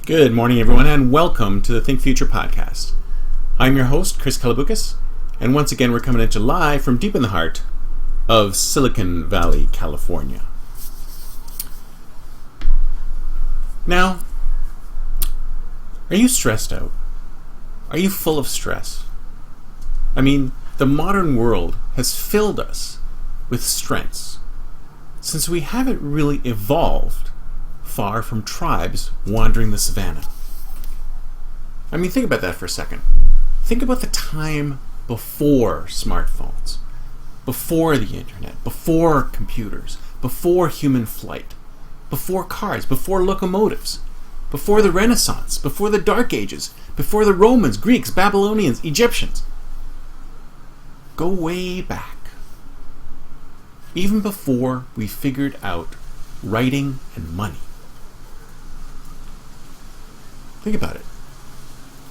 Good morning, everyone, and welcome to the Think Future podcast. I'm your host, Chris Kalaboukis, and once again, we're coming at you live from deep in the heart of Silicon Valley, California. Now, are you stressed out? Are you full of stress? I mean, the modern world has filled us with stress, since we haven't really evolved far from tribes wandering the savannah. I mean, think about that for a second. Think about the time before smartphones, before the internet, before computers, before human flight, before cars, before locomotives, before the Renaissance, before the Dark Ages, before the Romans, Greeks, Babylonians, Egyptians. Go way back. Even before we figured out writing and money. Think about it.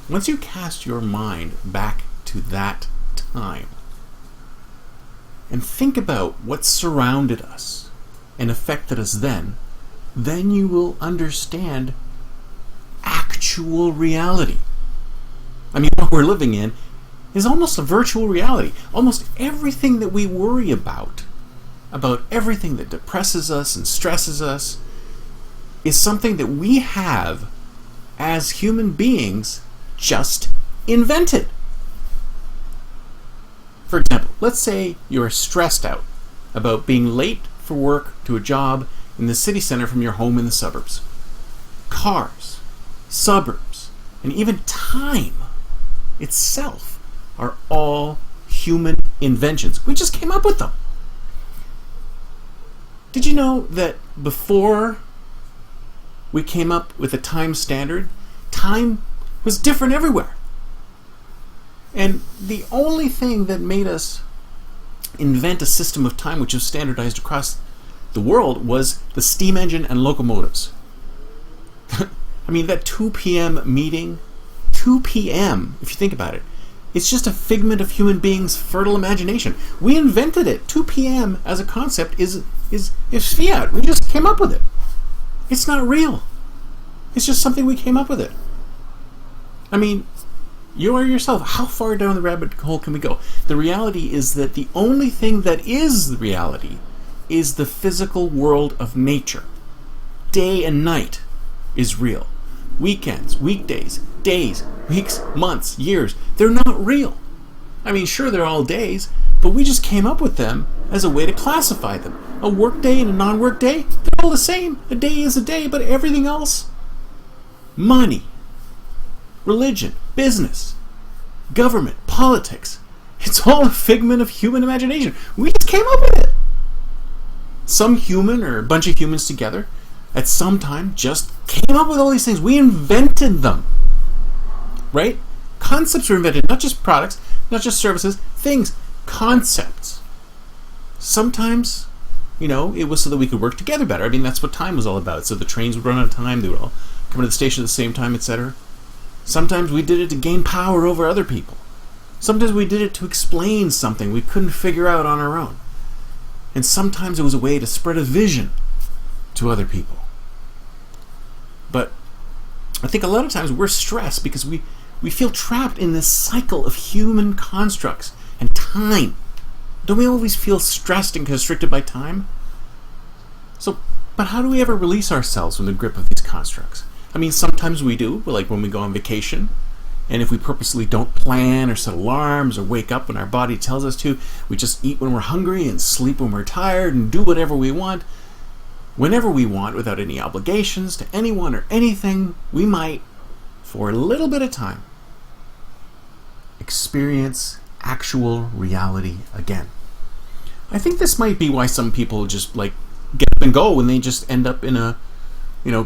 Once you cast your mind back to that time and think about what surrounded us and affected us then you will understand actual reality. I mean, what we're living in is almost a virtual reality. Almost everything that we worry about everything that depresses us and stresses us, is something that we have as human beings just invented. For example, let's say you're stressed out about being late for work to a job in the city center from your home in the suburbs. Cars, suburbs, and even time itself are all human inventions. We just came up with them. Did you know that before we came up with a time standard, time was different everywhere? And the only thing that made us invent a system of time which was standardized across the world was the steam engine and locomotives. I mean, that 2 p.m. meeting, 2 p.m., if you think about it, it's just a figment of human beings' fertile imagination. We invented it. 2 p.m. as a concept is fiat. We just came up with it. It's not real. It's just something we came up with it. I mean, you are yourself. How far down the rabbit hole can we go? The reality is that the only thing that is the reality is the physical world of nature. Day and night is real. Weekends, weekdays, days, weeks, months, years, they're not real. I mean, sure, they're all days, but we just came up with them as a way to classify them. A work day and a non-work day, they're all the same. A day is a day, but everything else, money, religion, business, government, politics, it's all a figment of human imagination. We just came up with it. Some human or a bunch of humans together at some time just came up with all these things. We invented them. Right? Concepts were invented, not just products, not just services, things, concepts. Sometimes, it was so that we could work together better. I mean, that's what time was all about. So the trains would run out of time, they would all come to the station at the same time, etc. Sometimes we did it to gain power over other people. Sometimes we did it to explain something we couldn't figure out on our own. And sometimes it was a way to spread a vision to other people. But I think a lot of times we're stressed because we feel trapped in this cycle of human constructs and time. Don't we always feel stressed and constricted by time? But how do we ever release ourselves from the grip of these constructs? I mean, sometimes we do, like when we go on vacation, and if we purposely don't plan or set alarms or wake up when our body tells us to, we just eat when we're hungry and sleep when we're tired and do whatever we want, whenever we want, without any obligations to anyone or anything. We might, for a little bit of time, experience actual reality again. I think this might be why some people just get up and go and they just end up in a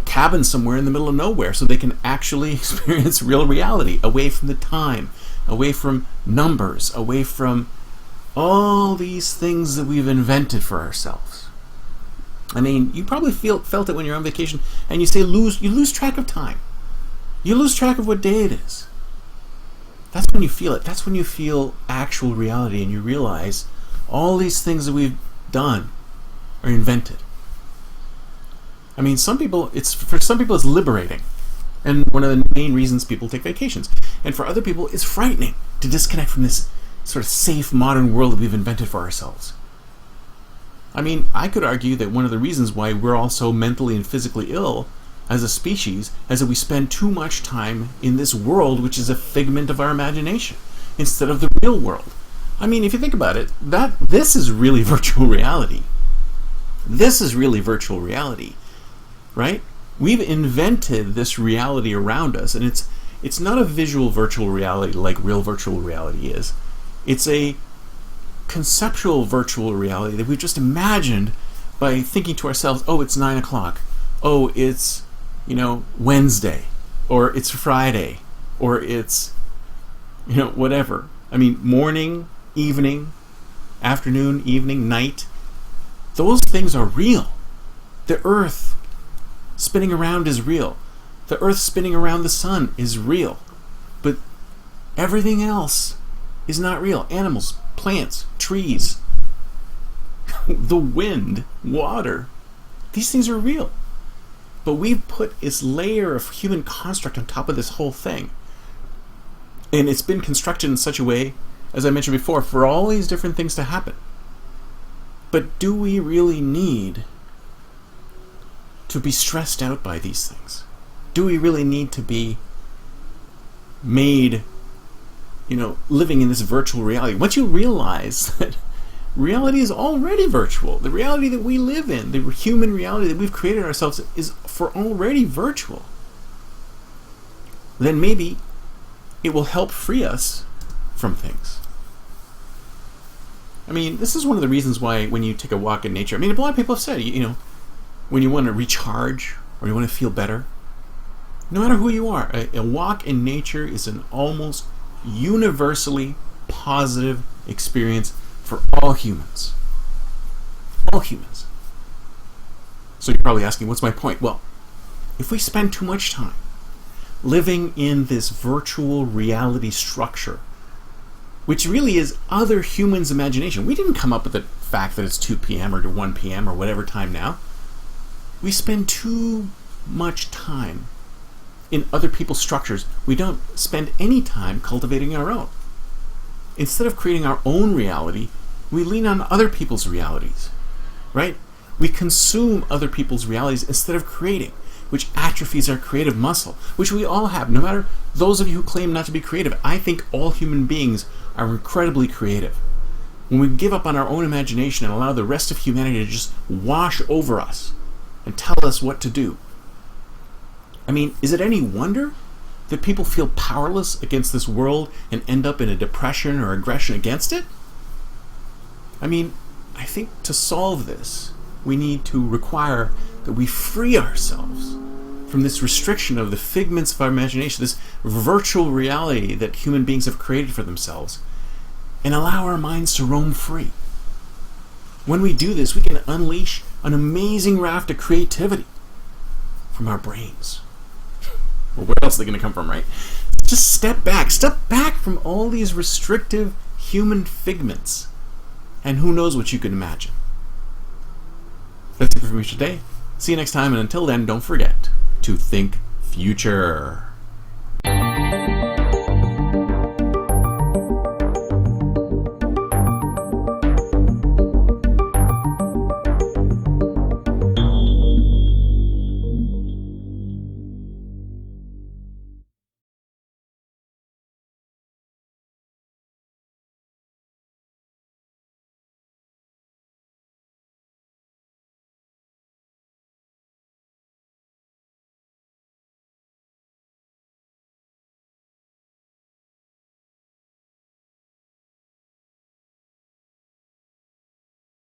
cabin somewhere in the middle of nowhere, so they can actually experience real reality, away from the time, away from numbers, away from all these things that we've invented for ourselves. I mean, you probably felt it when you're on vacation, and you lose track of time. You lose track of what day it is. That's when you feel it. That's when you feel actual reality, and you realize all these things that we've done are invented. I mean, for some people it's liberating. And one of the main reasons people take vacations. And for other people, it's frightening to disconnect from this sort of safe modern world that we've invented for ourselves. I mean, I could argue that one of the reasons why we're all so mentally and physically ill as a species is that we spend too much time in this world which is a figment of our imagination instead of the real world. I mean, if you think about it, this is really virtual reality. This is really virtual reality, right? We've invented this reality around us, and it's not a visual virtual reality like real virtual reality is. It's a conceptual virtual reality that we've just imagined by thinking to ourselves, oh, it's 9 o'clock. Oh, it's, Wednesday. Or it's Friday. Or it's, whatever. I mean, morning, evening, afternoon, evening, night. Those things are real. The earth spinning around is real. The earth spinning around the sun is real. But everything else is not real. Animals, plants, trees, the wind, water. These things are real. But we've put this layer of human construct on top of this whole thing. And it's been constructed in such a way, as I mentioned before, for all these different things to happen. But do we really need to be stressed out by these things? Do we really need to be made, living in this virtual reality? Once you realize that reality is already virtual, the reality that we live in, the human reality that we've created ourselves is already virtual, then maybe it will help free us from things. I mean, this is one of the reasons why when you take a walk in nature, I mean, a lot of people have said, when you want to recharge or you want to feel better, no matter who you are, a walk in nature is an almost universally positive experience for all humans. All humans. So you're probably asking, what's my point? Well, if we spend too much time living in this virtual reality structure, which really is other humans' imagination. We didn't come up with the fact that it's 2 p.m. or 1 p.m. or whatever time now. We spend too much time in other people's structures. We don't spend any time cultivating our own. Instead of creating our own reality, we lean on other people's realities, right? We consume other people's realities instead of creating, which atrophies our creative muscle, which we all have. No matter those of you who claim not to be creative, I think all human beings are incredibly creative. When we give up on our own imagination and allow the rest of humanity to just wash over us and tell us what to do. I mean, is it any wonder that people feel powerless against this world and end up in a depression or aggression against it? I mean, I think to solve this, we need to require that we free ourselves from this restriction of the figments of our imagination, this virtual reality that human beings have created for themselves, and allow our minds to roam free. When we do this, we can unleash an amazing raft of creativity from our brains. Well, where else are they going to come from, right? Just step back from all these restrictive human figments, and who knows what you can imagine. That's it for me today. See you next time, and until then, don't forget to think future.